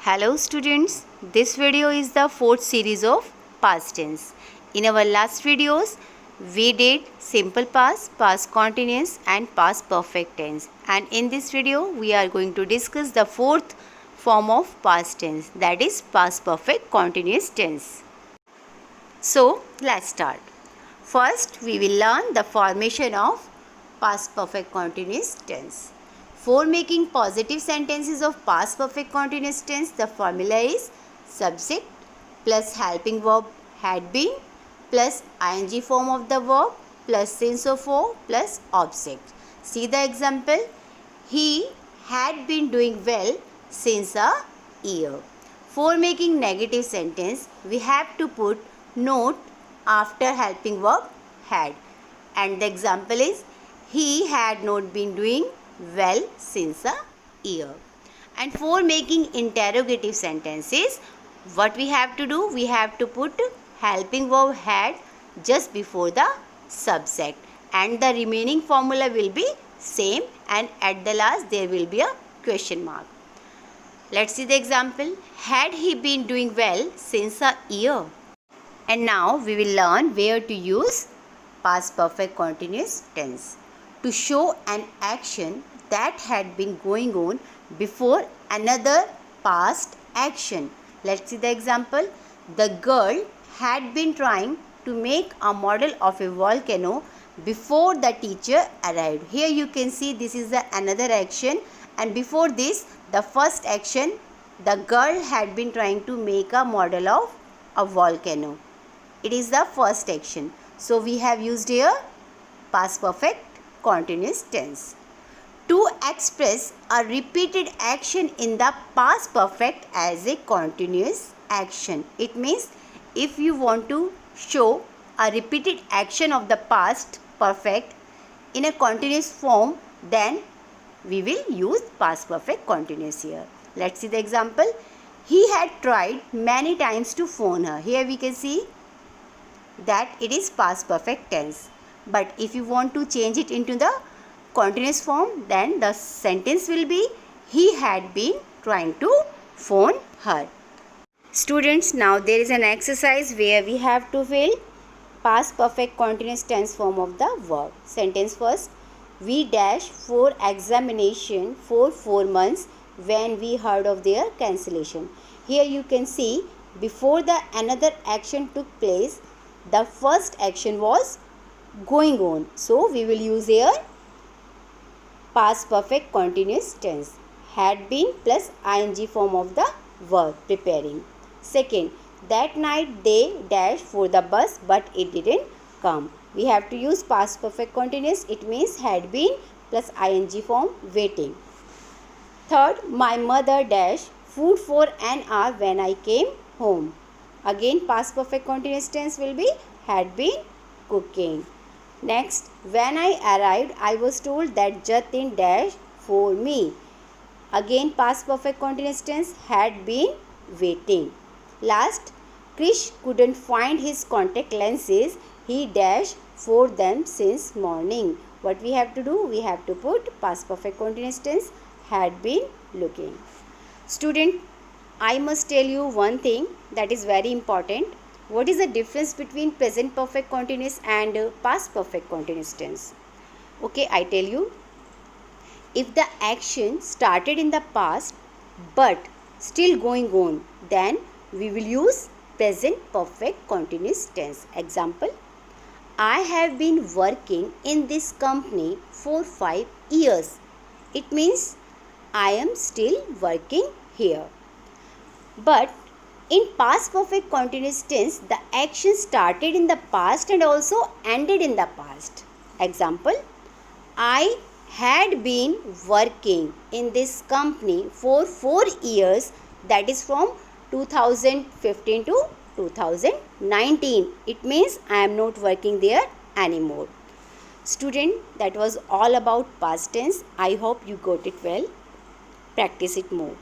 Hello students, this video is the fourth series of past tense. In our last videos, we did simple past, past continuous and past perfect tense. And in this video, we are going to discuss the fourth form of past tense, that is past perfect continuous tense. So, let's start. First, we will learn the formation of past perfect continuous tense. For making positive sentences of past perfect continuous tense, the formula is subject plus helping verb had been plus ing form of the verb plus since of for plus object. See the example. He had been doing well since a year. For making negative sentence, we have to put not after helping verb had. And the example is, he had not been doing well since a year. And for making interrogative sentences, what we have to do? We have to put helping verb had just before the subject, and the remaining formula will be same, and at the last there will be a question mark. Let's see the example. Had he been doing well since a year? And now we will learn where to use past perfect continuous tense to show an action that had been going on before another past action. Let's see the example. The girl had been trying to make a model of a volcano before the teacher arrived. Here you can see this is another action, and before this, the first action, the girl had been trying to make a model of a volcano. It is the first action. So we have used here past perfect continuous tense. To express a repeated action in the past perfect as a continuous action. It means if you want to show a repeated action of the past perfect in a continuous form, then we will use past perfect continuous here. Let's see the example. He had tried many times to phone her. Here we can see that it is past perfect tense. But if you want to change it into the continuous form, then the sentence will be, he had been trying to phone her. Students, now there is an exercise where we have to fill past perfect continuous tense form of the verb. Sentence first. We dash for examination for 4 months when we heard of their cancellation. Here you can see before the another action took place, the first action was going on. So we will use here past perfect continuous tense, had been plus ing form of the verb preparing. Second, that night they dashed for the bus but it didn't come. We have to use past perfect continuous. It means had been plus ing form waiting. Third, my mother dashed food for an hour when I came home. Again past perfect continuous tense will be had been cooking. Next, when I arrived, I was told that Jatin dashed for me. Again past perfect continuous tense, had been waiting. Last, Krish couldn't find his contact lenses. He dashed for them since morning. What we have to do? We have to put past perfect continuous tense, had been looking. Student, I must tell you one thing that is very important. What is the difference between present perfect continuous and past perfect continuous tense? Okay, I tell you. If the action started in the past but still going on, then we will use present perfect continuous tense. Example, I have been working in this company for 5 years. It means I am still working here. But in past perfect continuous tense, the action started in the past and also ended in the past. Example, I had been working in this company for 4 years, that is from 2015 to 2019. It means I am not working there anymore. Student, that was all about past tense. I hope you got it well. Practice it more.